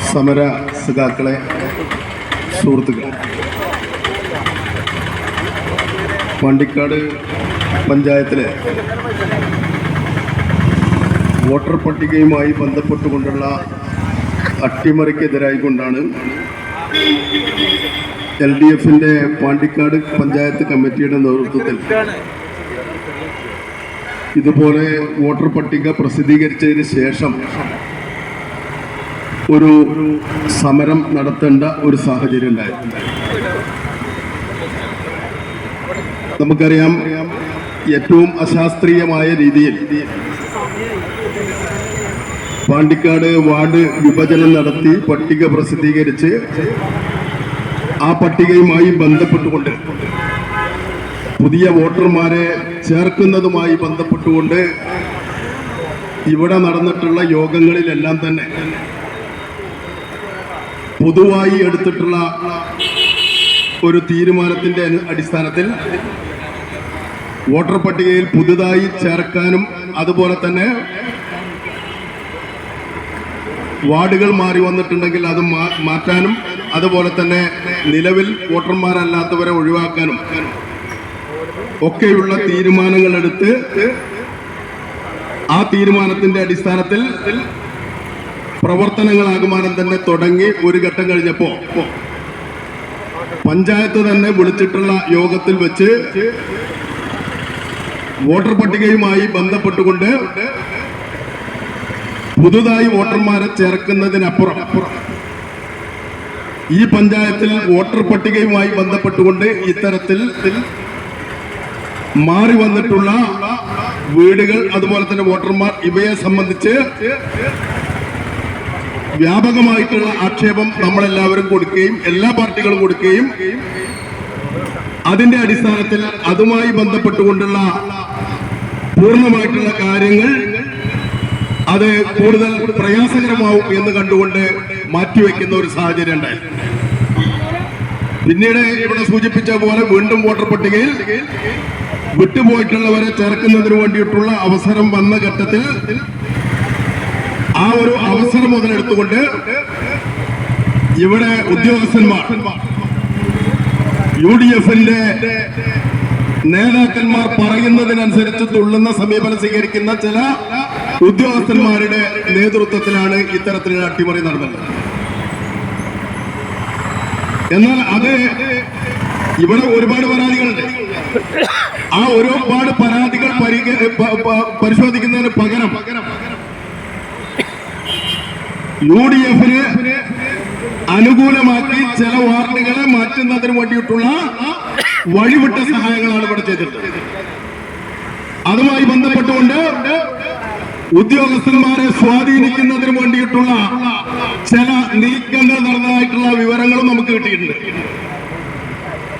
സമര സഖാക്കളെ, സുഹൃത്തുക്കളെ, പാണ്ടിക്കാട് പഞ്ചായത്തിലെ വോട്ടർ പട്ടികയുമായി ബന്ധപ്പെട്ടുകൊണ്ടുള്ള അട്ടിമറിക്കെതിരായിക്കൊണ്ടാണ് LDFിൻ്റെ പാണ്ടിക്കാട് പഞ്ചായത്ത് കമ്മിറ്റിയുടെ നേതൃത്വത്തിൽ ഇതുപോലെ വോട്ടർ പട്ടിക പ്രസിദ്ധീകരിച്ചതിന് ശേഷം ഒരു സമരം നടത്തേണ്ട ഒരു സാഹചര്യം ഉണ്ടായിട്ടുണ്ട്. നമുക്കറിയാം, ഏറ്റവും അശാസ്ത്രീയമായ രീതിയിൽ പാണ്ടിക്കാട് വാർഡ് വിഭജനം നടത്തി പട്ടിക പ്രസിദ്ധീകരിച്ച് ആ പട്ടികയുമായി ബന്ധപ്പെട്ടുകൊണ്ട് പുതിയ വോട്ടർമാരെ ചേർക്കുന്നതുമായി ബന്ധപ്പെട്ടുകൊണ്ട് ഇവിടെ നടന്നിട്ടുള്ള യോഗങ്ങളിലെല്ലാം തന്നെ പൊതുവായി എടുത്തിട്ടുള്ള ഒരു തീരുമാനത്തിന്റെ അടിസ്ഥാനത്തിൽ വോട്ടർ പട്ടികയിൽ പുതുതായി ചേർക്കാനും അതുപോലെ തന്നെ വാർഡുകൾ മാറി വന്നിട്ടുണ്ടെങ്കിൽ അത് മാറ്റാനും അതുപോലെ തന്നെ നിലവിൽ വോട്ടർമാരല്ലാത്തവരെ ഒഴിവാക്കാനും ഒക്കെയുള്ള തീരുമാനങ്ങൾ എടുത്ത് ആ തീരുമാനത്തിന്റെ അടിസ്ഥാനത്തിൽ പ്രവർത്തനങ്ങളാകുമാനം തന്നെ തുടങ്ങി ഒരു ഘട്ടം കഴിഞ്ഞപ്പോ പഞ്ചായത്ത് തന്നെ വിളിച്ചിട്ടുള്ള യോഗത്തിൽ വെച്ച് വോട്ടർ പട്ടികയുമായി ബന്ധപ്പെട്ടുകൊണ്ട് പുതുതായി വോട്ടർമാരെ ചേർക്കുന്നതിനപ്പുറം ഈ പഞ്ചായത്തിൽ വോട്ടർ പട്ടികയുമായി ബന്ധപ്പെട്ടുകൊണ്ട് ഇത്തരത്തിൽ മാറി വന്നിട്ടുള്ള വീടുകൾ അതുപോലെ തന്നെ വോട്ടർമാർ ഇവയെ സംബന്ധിച്ച് വ്യാപകമായിട്ടുള്ള ആക്ഷേപം നമ്മളെല്ലാവരും കൊടുക്കുകയും എല്ലാ പാർട്ടികളും കൊടുക്കുകയും അതിന്റെ അടിസ്ഥാനത്തിൽ അതുമായി ബന്ധപ്പെട്ടുകൊണ്ടുള്ള പൂർണ്ണമായിട്ടുള്ള കാര്യങ്ങൾ അത് കൂടുതൽ പ്രയാസകരമാവും എന്ന് കണ്ടുകൊണ്ട് മാറ്റിവെക്കുന്ന ഒരു സാഹചര്യം ഉണ്ടായി. പിന്നീട് ഇവിടെ സൂചിപ്പിച്ച പോലെ വീണ്ടും വോട്ടർ പട്ടികയിൽ വിട്ടുപോയിട്ടുള്ളവരെ ചേർക്കുന്നതിന് വേണ്ടിയിട്ടുള്ള അവസരം വന്ന ഘട്ടത്തിൽ ആ ഒരു അവസരം മുതലെടുത്തുകൊണ്ട് ഇവിടെ ഉദ്യോഗസ്ഥന്മാർ UDFിന്റെ നേതാക്കന്മാർ പറയുന്നതിനനുസരിച്ച് തുള്ളുന്ന സമീപനം സ്വീകരിക്കുന്ന ചില ഉദ്യോഗസ്ഥന്മാരുടെ നേതൃത്വത്തിലാണ് ഇത്തരത്തിലുള്ള അട്ടിമറി നടന്നത്. എന്നാൽ അത് ഇവിടെ ഒരുപാട് പരാതികളുണ്ട്. ആ ഒരുപാട് പരാതികൾ പരിശോധിക്കുന്നതിന് പകരം UDFിന് അനുകൂലമാക്കി ചില വാർഡുകളെ മാറ്റുന്നതിന് വേണ്ടിയിട്ടുള്ള വഴിവിട്ട സഹായങ്ങളാണ് ഇവിടെ ചെയ്തിട്ടുള്ളത്. അതുമായി ബന്ധപ്പെട്ടുകൊണ്ട് ഉദ്യോഗസ്ഥന്മാരെ സ്വാധീനിക്കുന്നതിന് വേണ്ടിയിട്ടുള്ള ചില നീക്കങ്ങൾ നടന്നതായിട്ടുള്ള വിവരങ്ങളും നമുക്ക് കിട്ടിയിട്ടുണ്ട്.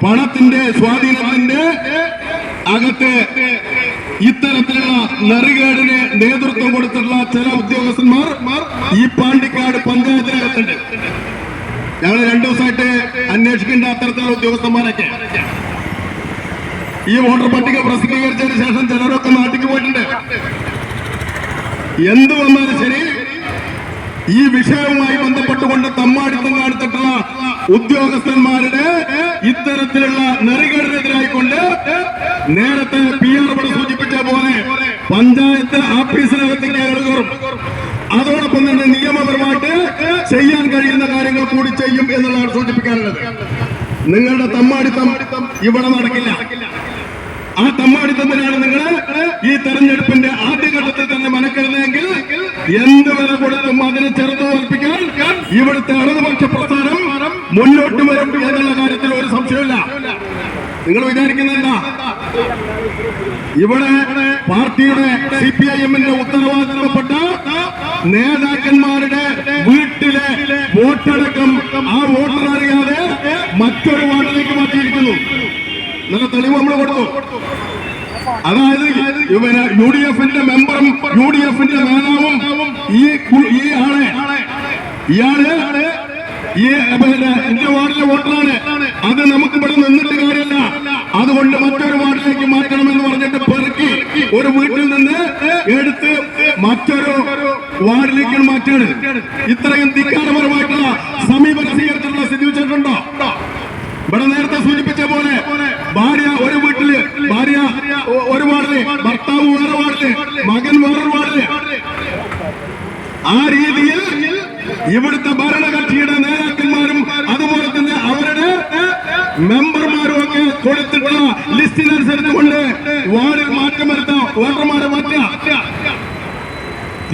പണത്തിന്റെ സ്വാധീനത്തിന്റെ അകത്ത് ഇത്തരത്തിലുള്ള നെറികേടിന് നേതൃത്വം കൊടുത്തിട്ടുള്ള ചില ഉദ്യോഗസ്ഥന്മാർ ഈ പാണ്ടിക്കാട് പഞ്ചായത്തിനകത്തുണ്ട്. ഞങ്ങൾ 2 ദിവസമായിട്ട് അന്വേഷിക്കേണ്ട അത്തരത്തിലുള്ള ഉദ്യോഗസ്ഥന്മാരൊക്കെ ഈ വോട്ടർ പട്ടിക പ്രസിദ്ധീകരിച്ചതിന് ശേഷം ചിലരൊക്കെ നാട്ടിലേക്ക് പോയിട്ടുണ്ട്. എന്ത് വന്നാലും ശരി, ഈ വിഷയവുമായി ബന്ധപ്പെട്ടുകൊണ്ട് തമ്മാടിത്തം കാണിച്ചിട്ടുള്ള ഉദ്യോഗസ്ഥന്മാരുടെ ഇത്തരത്തിലുള്ള നെറികേടിനെതിരായിക്കൊണ്ട് നേരത്തെ PR ഇവിടെ സൂചിപ്പിച്ച പോലെ പഞ്ചായത്ത് ആഫീസിനകത്തേക്ക് കയറുകയും അതോടൊപ്പം തന്നെ നിയമപരമായിട്ട് ചെയ്യാൻ കഴിയുന്ന കാര്യങ്ങൾ കൂടി ചെയ്യും എന്നുള്ളതാണ് സൂചിപ്പിക്കാനുള്ളത്. നിങ്ങളുടെ തമ്മാടിത്തം ഇവിടെ നടക്കില്ല. ആ തമ്മാടിത്തത്തിനാണ് നിങ്ങൾ ഈ തെരഞ്ഞെടുപ്പിന്റെ ആദ്യഘട്ടത്തിൽ തന്നെ മനക്കരുതെങ്കിൽ എന്ത് വില കൊടുത്തും അതിനെ ചെറുത്തു തോൽപ്പിക്കാൻ ഇവിടുത്തെ ഇടതുപക്ഷ പ്രസ്ഥാനം മുന്നോട്ട് വരും എന്നുള്ള കാര്യത്തിൽ ഒരു സംശയമില്ല. നിങ്ങൾ വിചാരിക്കുന്നില്ല, ഇവിടെ പാർട്ടിയുടെ CPIMന്റെ ഉത്തരവാദിത്തപ്പെട്ട നേതാക്കന്മാരുടെ വീട്ടിലെ വോട്ടടക്കം ആ വോട്ടർ അറിയാതെ മറ്റൊരു വാർഡിലേക്ക് മാറ്റിയിരിക്കുന്നു. നല്ല തെളിവ് നമ്മൾ കൊടുത്തു. അതായത് UDFിന്റെ മെമ്പറും UDFിന്റെ നേതാവും ഇയാള് എന്റെ വാർഡിലെ വോട്ടറാണ്, അത് നമുക്ക് ഇവിടെ നിന്നിട്ട് കാര്യമില്ല, അതുകൊണ്ട് മറ്റൊരു വാർഡിലേക്ക് മാറ്റണമെന്ന് പറഞ്ഞിട്ട് പെറുക്കി ഒരു വീട്ടിൽ നിന്ന് എടുത്ത് മറ്റൊരു വാർഡിലേക്ക് മാറ്റാണ്. ഇത്രയും ധിക്കാരപരമായിട്ടുള്ള സമീപനം സ്വീകരിച്ചിട്ടുള്ള സ്ഥിതി വെച്ചിട്ടുണ്ടോ? ഇവിടെ നേരത്തെ സൂചിപ്പിച്ച പോലെ ഭാര്യ ഒരു വീട്ടില്, ഭാര്യ ഒരു വാർഡില്, ഭർത്താവ് വേറെ വാർഡില്, മകൻ വേറൊരു വാർഡില്. ആ രീതിയിൽ ഇവിടുത്തെ ഭരണകക്ഷിയുടെ നേതാക്കന്മാരും അതുപോലെ തന്നെ അവരുടെ മെമ്പർമാരും ഒക്കെ കൊടുത്തിട്ടുള്ള ലിസ്റ്റിനനുസരിച്ച് കൊണ്ട് വാർഡിൽ മാറ്റം വരുത്താം, വോട്ടർമാരെ മാറ്റാം.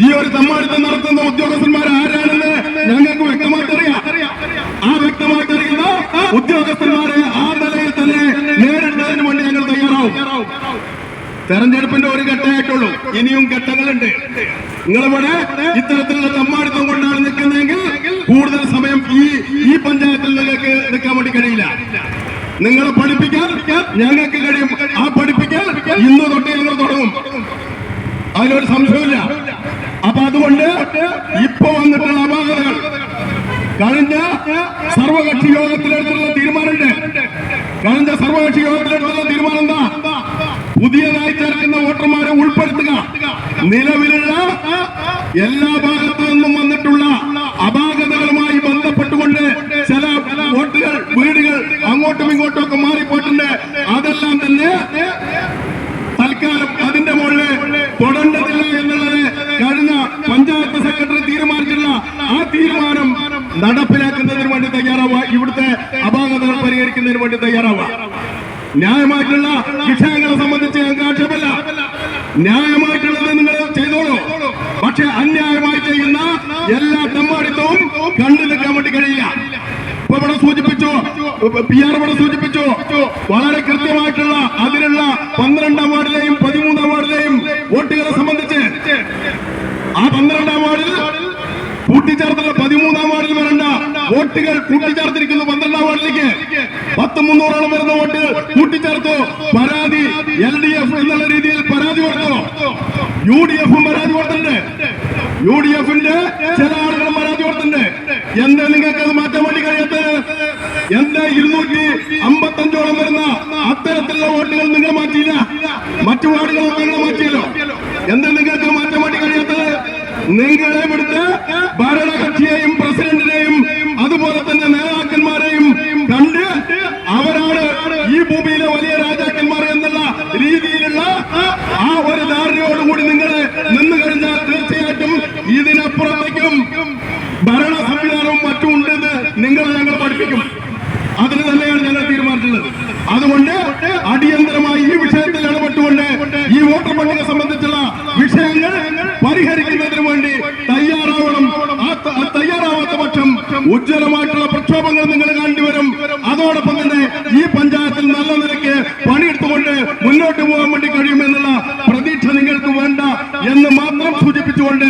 ഈ ഒരു തമ്മാടിത്തം നടത്തുന്ന ഉദ്യോഗസ്ഥന്മാർ ആരാണെന്ന് ഞങ്ങൾക്ക് വ്യക്തമായിട്ടറിയാം. ആ വ്യക്തമായിട്ടറിയുന്ന ഉദ്യോഗസ്ഥന്മാരെ ആ നിലയിൽ തന്നെ നേരിടുന്നതിന് വേണ്ടി ഞങ്ങൾ തയ്യാറാവും. തെരഞ്ഞെടുപ്പിന്റെ ഒരു ഘട്ടമായിട്ടുള്ളൂ, ഇനിയും ഘട്ടങ്ങളുണ്ട്. നിങ്ങളിവിടെ ഇത്തരത്തിലുള്ള തമ്മാടിത്തം കൊണ്ടാണ് നിൽക്കുന്നതെങ്കിൽ കൂടുതൽ സമയം ഈ പഞ്ചായത്തിൽ നിങ്ങൾക്ക് നിൽക്കാൻ വേണ്ടി കഴിയില്ല. നിങ്ങളെ പഠിപ്പിക്കാൻ ഞങ്ങൾക്ക് കഴിയും. ആ പഠിപ്പിക്കാൻ ഇന്ന് തൊട്ട് ഞങ്ങൾ തുടങ്ങും, അതിലൊരു സംശയമില്ല. അപ്പൊ അതുകൊണ്ട് ഇപ്പൊ വന്നിട്ടുള്ള അപാകതകൾ കഴിഞ്ഞ സർവകക്ഷി യോഗത്തിലെടുത്തുള്ള തീരുമാനമുണ്ട്. കഴിഞ്ഞ സർവകക്ഷി യോഗത്തിലെടുത്തുള്ള തീരുമാനം എന്താ? പുതിയതായി ചേർക്കുന്ന വോട്ടർമാരെ ഉൾപ്പെടുത്തുക. നിലവിലുള്ള എല്ലാ ഭാഗത്തു നിന്നും വന്നിട്ടുള്ള അപാകതകളുമായി ബന്ധപ്പെട്ടുകൊണ്ട് ചില വോട്ടുകൾ, വീടുകൾ അങ്ങോട്ടും ഇങ്ങോട്ടും ഒക്കെ മാറിപ്പോയിട്ടുണ്ട്. അതെല്ലാം തന്നെ തൽക്കാലം അതിന്റെ മുകളിൽ തൊടേണ്ടതില്ല എന്നുള്ളത് കഴിഞ്ഞ പഞ്ചായത്ത് സെക്രട്ടറി തീരുമാനിച്ചിട്ടുള്ള ആ തീരുമാനം നടപ്പിലാക്കുന്നതിന് വേണ്ടി തയ്യാറാവുക. ഇവിടുത്തെ അപാകതകൾ പരിഹരിക്കുന്നതിന് വേണ്ടി തയ്യാറാവുക. ന്യായമായിട്ടുള്ള വിഷയങ്ങളെ സംബന്ധിച്ച് ഞങ്ങൾക്ക് ആക്ഷേപമില്ല. ന്യായമായിട്ടുള്ളത് നിങ്ങൾ ചെയ്തോളൂ. പക്ഷെ അന്യായമായി ചെയ്യുന്ന എല്ലാ തെമ്മാടിത്തവും കണ്ടു നിൽക്കാൻ വേണ്ടി കഴിയില്ല. ഇപ്പൊ ഇവിടെ സൂചിപ്പിച്ചു, PR ഇവിടെ സൂചിപ്പിച്ചു, വളരെ കൃത്യമായിട്ടുള്ള അതിലുള്ള 12ാം വാർഡിലെയും 13ാം വാർഡിലെയും വോട്ടുകളെ സംബന്ധിച്ച് ആ 12ാം വാർഡിൽ കൂട്ടിച്ചേർത്തുള്ള 13ാം വാർഡിൽ വരേണ്ട വോട്ടുകൾ കൂട്ടിച്ചേർത്തിരിക്കുന്നു 12ാം വാർഡിലേക്ക്. 10,300 വരുന്ന വോട്ടുകൾ കൂട്ടിച്ചേർത്തു. പരാതി LDF എന്നുള്ള രീതിയിൽ പരാതി കൊടുത്തു. UDF പരാതി കൊടുത്തിട്ടുണ്ട്. UDFന്റെ ചില ആളുകളും പരാതി കൊടുത്തിട്ടുണ്ട്. എന്താ നിങ്ങൾക്ക് അത് മാറ്റാൻ വേണ്ടി കഴിയാത്തത്? എന്താ 255ഓളം വരുന്ന അത്തരത്തിലുള്ള വോട്ടുകൾ നിങ്ങൾ മാറ്റിയില്ല? മറ്റു വാർഡുകളൊക്കെ നിങ്ങൾ മാറ്റിയല്ലോ. എന്താ നിങ്ങൾക്ക് മാറ്റാൻ വേണ്ടി കഴിയാത്തത്? നിങ്ങളെ ഇവിടുത്തെ ഭരണകക്ഷിയെയും പ്രസിഡന്റിനെയും അതുപോലെ തന്നെ നേതാക്കന്മാരെയും കണ്ട് അവരാണ് ഈ ഭൂമിയിലെ വലിയ രാജാക്കന്മാർ എന്നുള്ള രീതിയിലുള്ള ആ ഒരു ധാരണയോടുകൂടി നിങ്ങൾ നിന്ന് കഴിഞ്ഞാൽ തീർച്ചയായിട്ടും ഇതിനപ്പുറത്തേക്കും ഭരണ സംവിധാനവും മറ്റും ഉണ്ടെന്ന് നിങ്ങളെ ഞങ്ങൾ പഠിപ്പിക്കും. അതിന് തന്നെയാണ് ഞങ്ങൾ തീരുമാനിച്ചിട്ടുള്ളത്. അതുകൊണ്ട് അടിയന്തരമായി ഈ വിഷയത്തിൽ ഇടപെട്ടുകൊണ്ട് ഈ വോട്ടർ പട്ടിക സംബന്ധിച്ചുള്ള വിഷയങ്ങൾ പരിഹരിക്കുന്നതിന് വേണ്ടി തയ്യാറാവണം. തയ്യാറാവാത്ത പക്ഷം ഉജ്ജ്വലമായിട്ടുള്ള പ്രക്ഷോഭങ്ങൾ നിങ്ങൾ കണ്ടുവരും. അതോടൊപ്പം തന്നെ ഈ പഞ്ചായത്തിൽ നല്ല നിലയ്ക്ക് പണിയെടുത്തുകൊണ്ട് മുന്നോട്ട് പോകാൻ വേണ്ടി കഴിയുമെന്നുള്ള പ്രതീക്ഷ നിങ്ങൾക്ക് വേണ്ട എന്ന് മാത്രം സൂചിപ്പിച്ചുകൊണ്ട്